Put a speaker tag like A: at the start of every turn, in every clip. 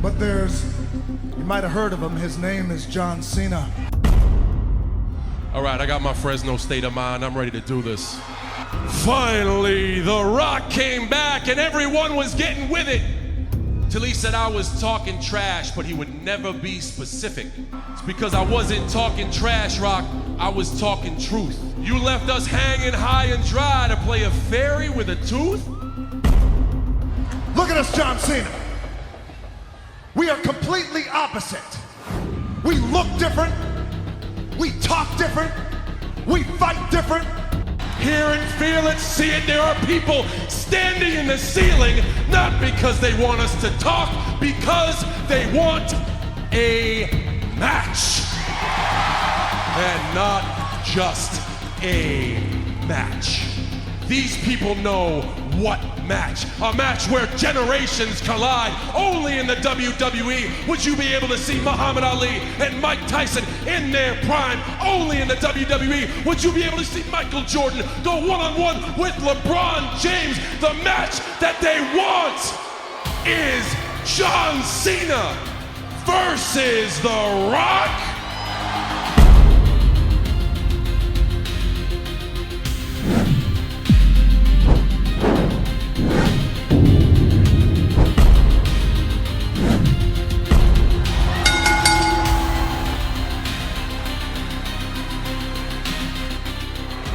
A: But you might have heard of him, his name is John Cena.
B: All right, I got my Fresno state of mind. I'm ready to do this. Finally, The Rock came back and everyone was getting with it. Till he said I was talking trash, but he would never be specific. It's because I wasn't talking trash, Rock, I was talking truth. You left us hanging high and dry to play a fairy with a tooth?
A: Look at us, John Cena. We are completely opposite. We look different, we talk different, we fight different.
B: Hear it, feel it, see it. There are people standing in the ceiling, not because they want us to talk, because they want a match. And not just a match. These people know what match. A match where generations collide. Only in the WWE would you be able to see Muhammad Ali and Mike Tyson in their prime. Only in the WWE would you be able to see Michael Jordan go one-on-one with LeBron James. The match that they want is John Cena versus The Rock.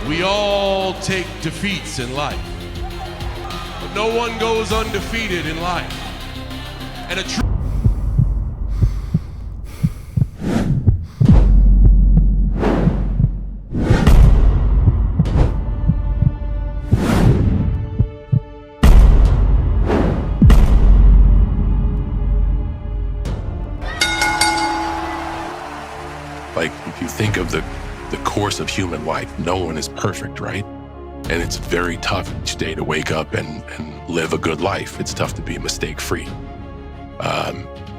B: We all take defeats in life, but no one goes undefeated in life. And a true
C: like, if you think of the course of human life, no one is perfect, right? And it's very tough each day to wake up and live a good life. It's tough to be mistake-free.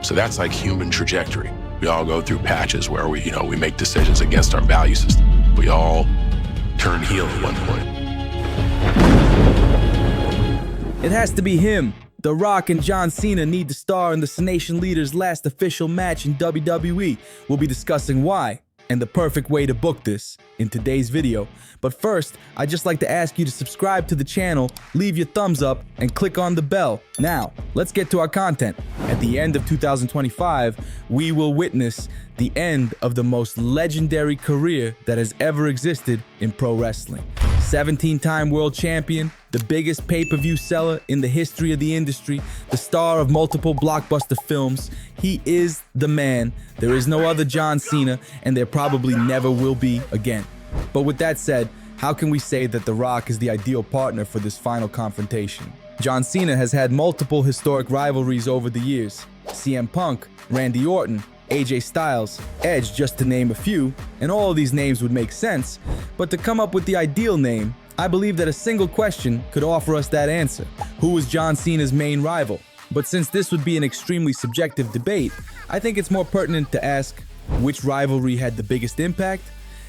C: So that's like human trajectory. We all go through patches where we make decisions against our value system. We all turn heel at one point.
D: It has to be him. The Rock and John Cena need to star in the Nation Leader's last official match in WWE. We'll be discussing why and the perfect way to book this in today's video. But first, I'd just like to ask you to subscribe to the channel, leave your thumbs up, and click on the bell. Now, let's get to our content. At the end of 2025, we will witness the end of the most legendary career that has ever existed in pro wrestling. 17-time world champion, the biggest pay-per-view seller in the history of the industry, the star of multiple blockbuster films. He is the man. There is no other John Cena, and there probably never will be again. But with that said, how can we say that The Rock is the ideal partner for this final confrontation? John Cena has had multiple historic rivalries over the years. CM Punk, Randy Orton, AJ Styles, Edge, just to name a few, and all of these names would make sense, but to come up with the ideal name, I believe that a single question could offer us that answer. Who is John Cena's main rival? But since this would be an extremely subjective debate, I think it's more pertinent to ask, which rivalry had the biggest impact?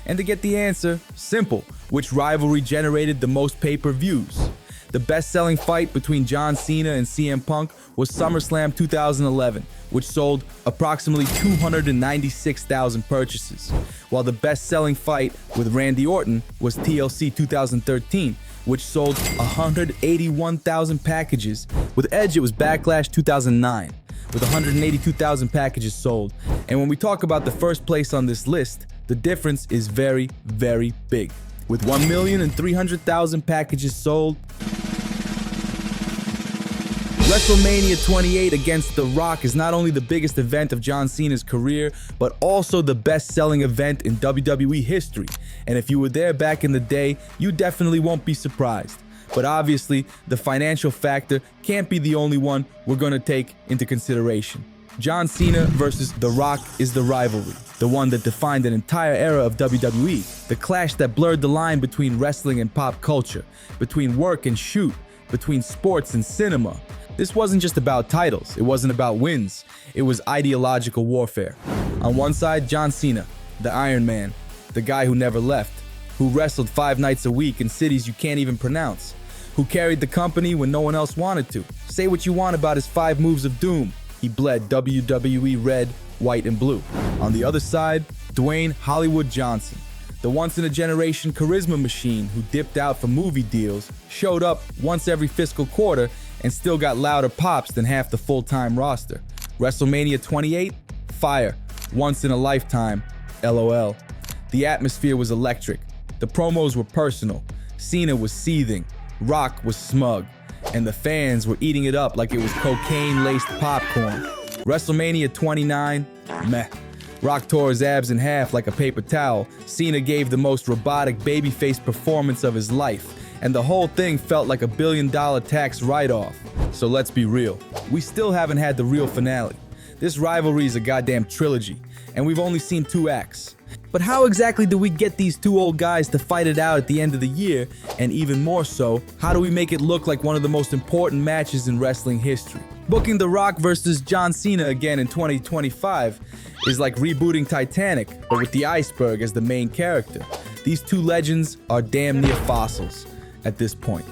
D: And to get the answer, simple, which rivalry generated the most pay-per-views? The best-selling fight between John Cena and CM Punk was SummerSlam 2011, which sold approximately 296,000 purchases, while the best-selling fight with Randy Orton was TLC 2013, which sold 181,000 packages. With Edge, it was Backlash 2009, with 182,000 packages sold. And when we talk about the first place on this list, the difference is very, very big. With 1,300,000 packages sold, WrestleMania 28 against The Rock is not only the biggest event of John Cena's career, but also the best-selling event in WWE history. And if you were there back in the day, you definitely won't be surprised. But obviously, the financial factor can't be the only one we're going to take into consideration. John Cena versus The Rock is the rivalry, the one that defined an entire era of WWE, the clash that blurred the line between wrestling and pop culture, between work and shoot, between sports and cinema. This wasn't just about titles, it wasn't about wins, it was ideological warfare. On one side, John Cena, the Iron Man, the guy who never left, who wrestled 5 nights a week in cities you can't even pronounce, who carried the company when no one else wanted to. Say what you want about his 5 moves of doom, He bled WWE red, white, and blue. On the other side, Dwayne Hollywood Johnson, the once-in-a-generation charisma machine who dipped out for movie deals, showed up once every fiscal quarter, and still got louder pops than half the full-time roster. WrestleMania 28? Fire. Once in a lifetime. LOL. The atmosphere was electric. The promos were personal. Cena was seething. Rock was smug. And the fans were eating it up like it was cocaine-laced popcorn. WrestleMania 29? Meh. Rock tore his abs in half like a paper towel. Cena gave the most robotic babyface performance of his life. And the whole thing felt like $1 billion tax write-off. So let's be real. We still haven't had the real finale. This rivalry is a goddamn trilogy, and we've only seen 2 acts. But how exactly do we get these 2 old guys to fight it out at the end of the year? And even more so, how do we make it look like one of the most important matches in wrestling history? Booking The Rock versus John Cena again in 2025 is like rebooting Titanic, but with the iceberg as the main character. These 2 legends are damn near fossils at this point.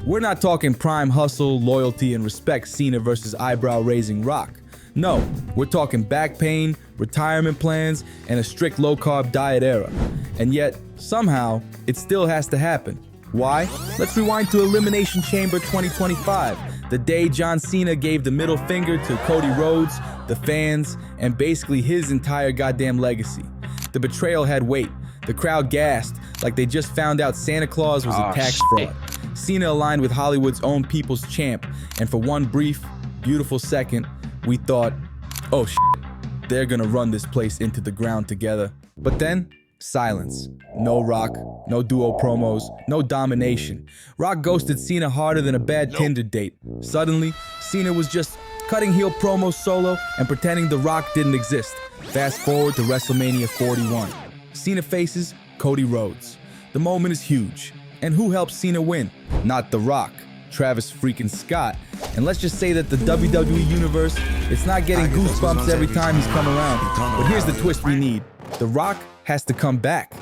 D: We're not talking prime hustle, loyalty, and respect Cena versus eyebrow-raising Rock. No, we're talking back pain, retirement plans, and a strict low-carb diet era. And yet, somehow, it still has to happen. Why? Let's rewind to Elimination Chamber 2025, the day John Cena gave the middle finger to Cody Rhodes, the fans, and basically his entire goddamn legacy. The betrayal had weight. The crowd gasped like they just found out Santa Claus was a tax fraud. Cena aligned with Hollywood's own people's champ, and for one brief, beautiful second, we thought, oh shit, they're gonna run this place into the ground together. But then, silence. No Rock, no duo promos, no domination. Rock ghosted Cena harder than a bad Tinder date. Suddenly, Cena was just cutting heel promos solo and pretending The Rock didn't exist. Fast forward to WrestleMania 41. Cena faces Cody Rhodes. The moment is huge. And who helps Cena win? Not The Rock, Travis freaking Scott. And let's just say that the WWE Universe, it's not getting goosebumps every time he's come around. But here's the twist we need. The Rock has to come back.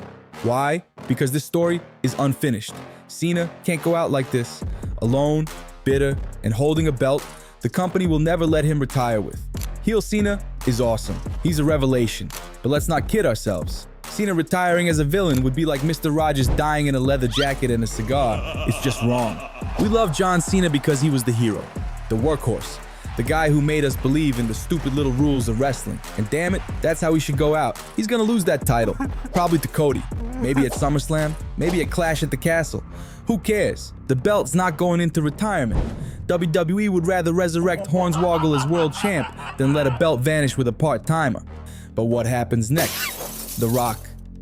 D: Why? Because this story is unfinished. Cena can't go out like this, alone, bitter, and holding a belt the company will never let him retire with. Heel Cena is awesome. He's a revelation. But let's not kid ourselves. Cena retiring as a villain would be like Mr. Rogers dying in a leather jacket and a cigar. It's just wrong. We love John Cena because he was the hero, the workhorse, the guy who made us believe in the stupid little rules of wrestling. And damn it, that's how he should go out. He's gonna lose that title, probably to Cody. Maybe at SummerSlam, maybe at Clash at the Castle. Who cares? The belt's not going into retirement. WWE would rather resurrect Hornswoggle as world champ than let a belt vanish with a part-timer. But what happens next? The Rock.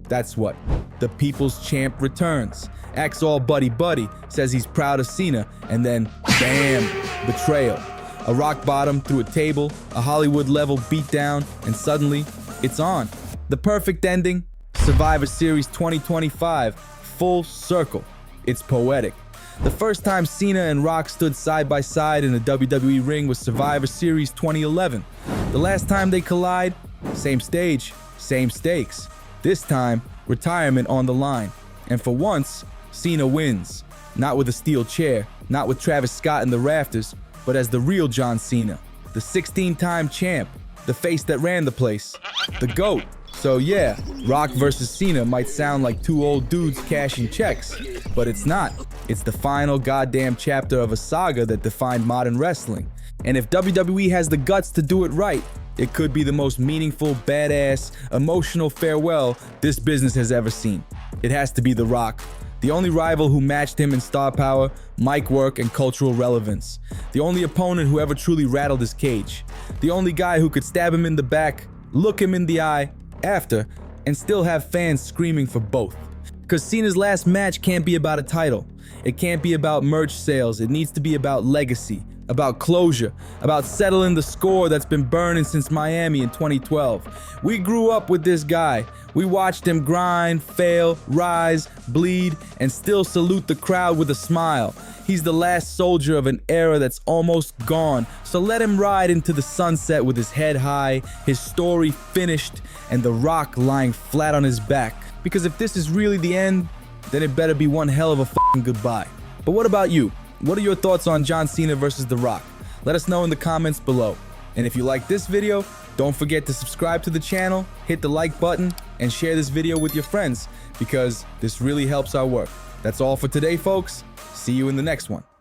D: That's what. The people's champ returns. Acts all buddy-buddy, says he's proud of Cena, and then, bam, betrayal. A rock bottom through a table, a Hollywood-level beatdown, and suddenly, it's on. The perfect ending? Survivor Series 2025, full circle. It's poetic. The first time Cena and Rock stood side by side in a WWE ring was Survivor Series 2011. The last time they collide, same stage, same stakes. This time, retirement on the line. And for once, Cena wins. Not with a steel chair, not with Travis Scott in the rafters, but as the real John Cena, the 16-time champ, the face that ran the place, the GOAT. So yeah, Rock versus Cena might sound like 2 old dudes cashing checks, but it's not. It's the final goddamn chapter of a saga that defined modern wrestling. And if WWE has the guts to do it right, it could be the most meaningful, badass, emotional farewell this business has ever seen. It has to be The Rock, the only rival who matched him in star power, mic work, and cultural relevance. The only opponent who ever truly rattled his cage. The only guy who could stab him in the back, look him in the eye, after, and still have fans screaming for both. Because Cena's last match can't be about a title. It can't be about merch sales. It needs to be about legacy, about closure, about settling the score that's been burning since Miami in 2012. We grew up with this guy. We watched him grind, fail, rise, bleed, and still salute the crowd with a smile. He's the last soldier of an era that's almost gone, so let him ride into the sunset with his head high, his story finished, and The Rock lying flat on his back. Because if this is really the end, then it better be one hell of a fucking goodbye. But what about you? What are your thoughts on John Cena versus The Rock? Let us know in the comments below. And if you like this video, don't forget to subscribe to the channel, hit the like button, and share this video with your friends because this really helps our work. That's all for today, folks. See you in the next one.